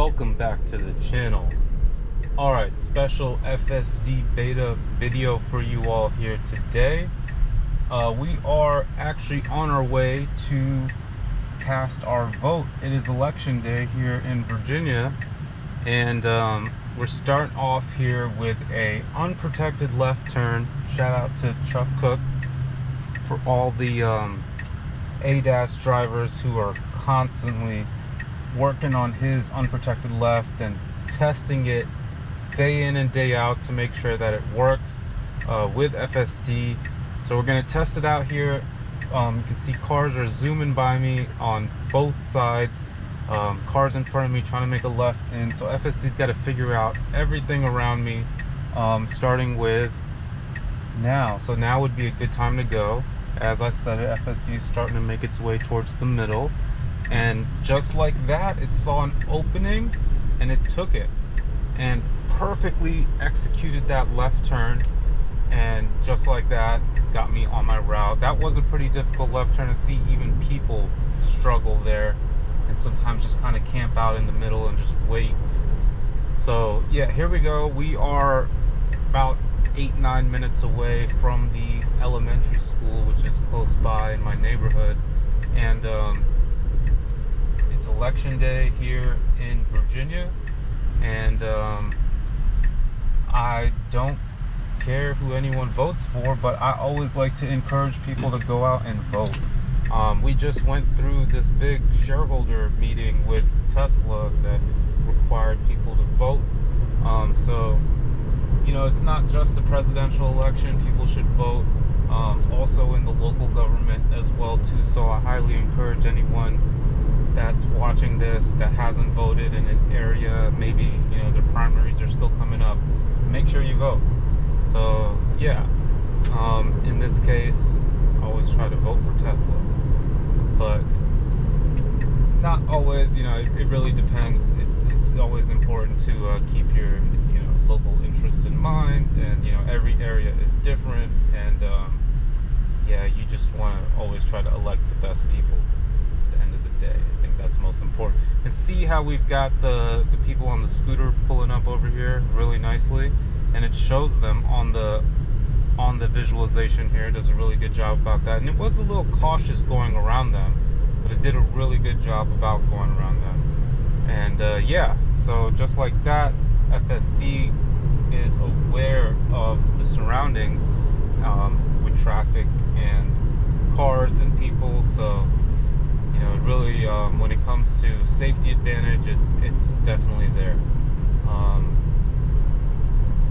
welcome back to the channel. Alright, special FSD beta video for you all here today. We are actually on our way to cast our vote. It is election day here in Virginia, and we're starting off here with a unprotected left turn. Shout out to Chuck Cook for all the ADAS drivers who are constantly working on his unprotected left and testing it day in and day out to make sure that it works with FSD. So we're going to test it out here. You can see cars are zooming by me on both sides. Cars in front of me trying to make a left in. So FSD's got to figure out everything around me, starting with now. So now would be a good time to go. As I said, FSD is starting to make its way towards the middle. And just like that, it saw an opening and it took it and perfectly executed that left turn, and just like that got me on my route. That was a pretty difficult left turn, and see even people struggle there and sometimes just kind of camp out in the middle and just wait. So yeah, here we go. We are about 8-9 minutes away from the elementary school, which is close by in my neighborhood, and it's election day here in Virginia, and I don't care who anyone votes for, but I always like to encourage people to go out and vote. We just went through this big shareholder meeting with Tesla that required people to vote. So, you know, it's not just the presidential election. People should vote also in the local government as well too. So I highly encourage anyone that's watching this that hasn't voted in an area, maybe, you know, their primaries are still coming up, make sure you vote. So yeah, in this case, I always try to vote for Tesla, but not always. You know, it really depends. It's always important to keep your, you know, local interest in mind, and you know, every area is different, and yeah, you just want to always try to elect the best people at the end of the day. I think that's most important. And see how we've got the people on the scooter pulling up over here really nicely, and it shows them on the visualization here. It does a really good job about that, and it was a little cautious going around them, but it did a really good job about going around them. And yeah, so just like that, FSD is aware of the surroundings with traffic and cars and people. So you know, really, when it comes to safety advantage, it's definitely there.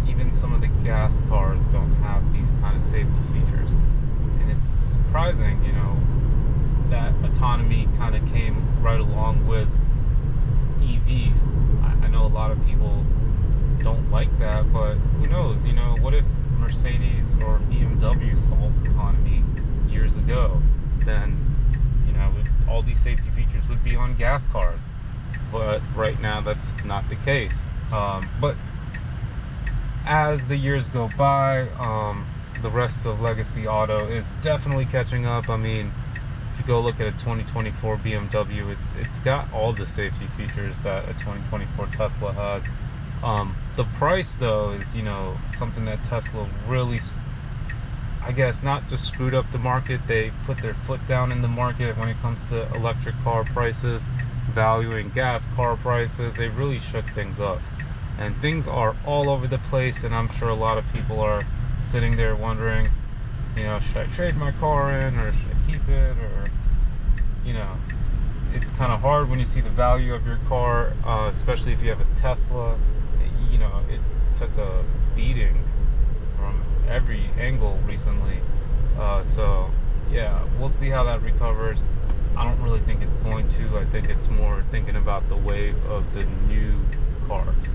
Even some of the gas cars don't have these kind of safety features, and it's surprising, you know, that autonomy kind of came right along with EVs. I know a lot of people don't like that, but who knows? You know, what if Mercedes or BMW solved autonomy years ago? Then, you know, all these safety features would be on gas cars. But right now, that's not the case. But as the years go by, the rest of legacy auto is definitely catching up. I mean, if you go look at a 2024 BMW, it's got all the safety features that a 2024 Tesla has. The price, though, is, you know, something that Tesla really, I guess, not just screwed up the market. They put their foot down in the market when it comes to electric car prices, valuing gas car prices. They really shook things up, and things are all over the place. And I'm sure a lot of people are sitting there wondering, you know, should I trade my car in, or should I keep it? Or, you know, it's kind of hard when you see the value of your car, especially if you have a Tesla. You know, it took a beating from every angle recently. So yeah, we'll see how that recovers. I don't really think it's going to. I think it's more thinking about the wave of the new cars.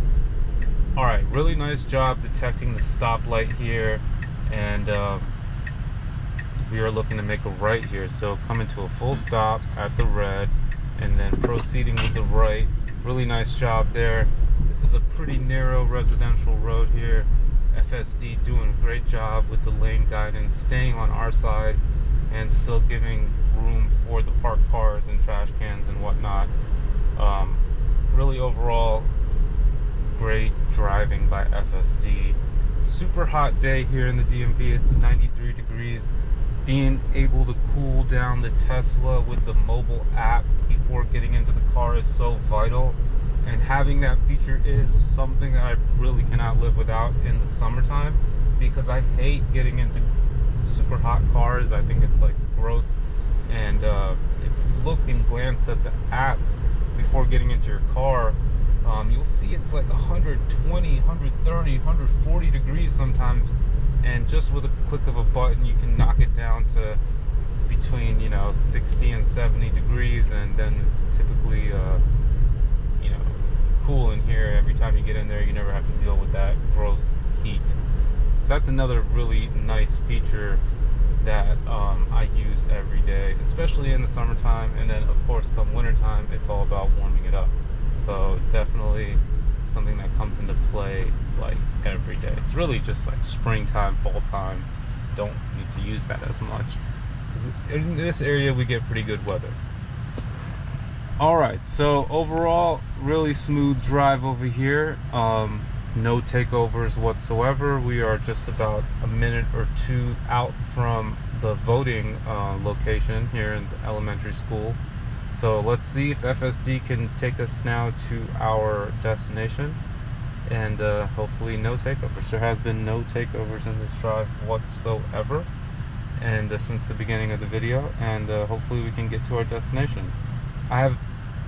All right, really nice job detecting the stoplight here, and we are looking to make a right here. So coming to a full stop at the red, and then proceeding with the right. Really nice job there. This is a pretty narrow residential road here. FSD doing a great job with the lane guidance, staying on our side and still giving room for the parked cars and trash cans and whatnot. really overall great driving by FSD. Super hot day here in the DMV. It's 93 degrees. Being able to cool down the Tesla with the mobile app before getting into the car is so vital, and having that feature is something that I really cannot live without in the summertime, because I hate getting into super hot cars. I think it's like gross. And if you look and glance at the app before getting into your car, you'll see it's like 120, 130, 140 degrees sometimes, and just with a click of a button you can knock it down to between 60 and 70 degrees, and then it's typically cool in here. Every time you get in there, you never have to deal with that gross heat. So that's another really nice feature that I use every day, especially in the summertime. And then of course come wintertime, it's all about warming it up. So definitely something that comes into play like every day. It's really just like springtime, fall time, don't need to use that as much. In this area we get pretty good weather. Alright, so overall really smooth drive over here. No takeovers whatsoever. We are just about a minute or two out from the voting location here in the elementary school. So let's see if FSD can take us now to our destination, and hopefully no takeovers. There has been no takeovers in this drive whatsoever, and since the beginning of the video, and hopefully we can get to our destination. I have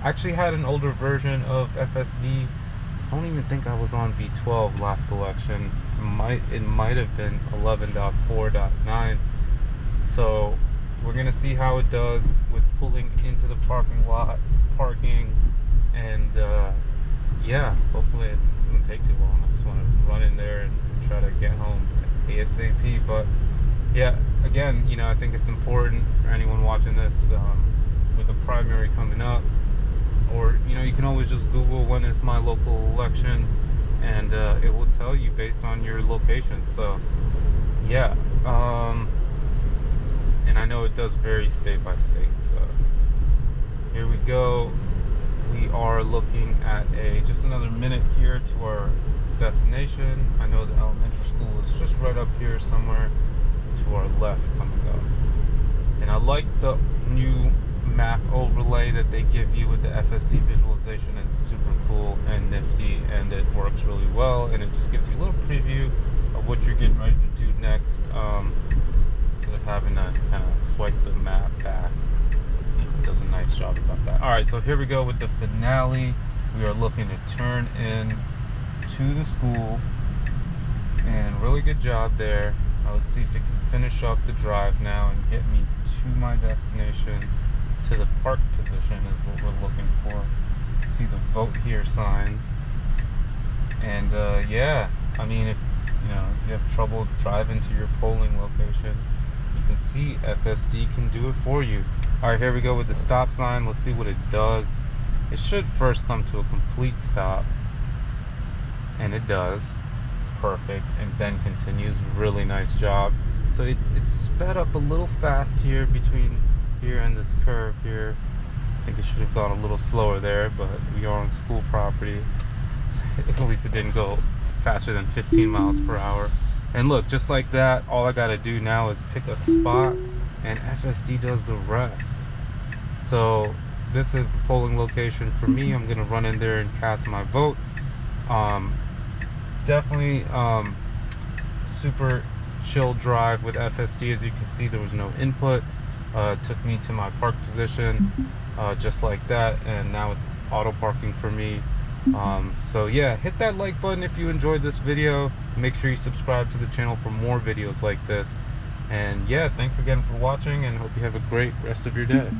actually had an older version of FSD. I don't even think I was on V12 last election. It might have been 11.4.9. So we're gonna see how it does with pulling into the parking lot, parking, and yeah, hopefully it doesn't take too long. I just want to run in there and try to get home ASAP. But yeah, again, I think it's important for anyone watching this with a primary coming up, or you can always just Google when is my local election, and it will tell you based on your location. So yeah, and I know it does vary state by state. So here we go. We are looking at just another minute here to our destination. I know the elementary school is just right up here somewhere to our left coming up. And I like the new map overlay that they give you with the FSD visualization. It's super cool and nifty, and it works really well, and it just gives you a little preview of what you're getting ready to do next, instead of having to kind of swipe the map back. It does a nice job about that. Alright, so here we go with the finale. We are looking to turn in to the school, and really good job there. Let's see if it can finish up the drive now and get me to my destination. To the park position is what we're looking for. See the vote here signs. And yeah, I mean, if you have trouble driving to your polling location, you can see FSD can do it for you. Alright, here we go with the stop sign. Let's see what it does. It should first come to a complete stop, and it does. Perfect. And then continues. Really nice job. So it's sped up a little fast here between here and this curve here. I think it should have gone a little slower there, but we are on school property. At least it didn't go faster than 15 miles per hour. And look, just like that, all I gotta do now is pick a spot, and FSD does the rest. So this is the polling location for me. I'm gonna run in there and cast my vote. Definitely super chill drive with FSD. As you can see, there was no input. Took me to my park position, just like that, and now it's auto parking for me. So yeah, hit that like button if you enjoyed this video. Make sure you subscribe to the channel for more videos like this. And yeah, thanks again for watching, and hope you have a great rest of your day.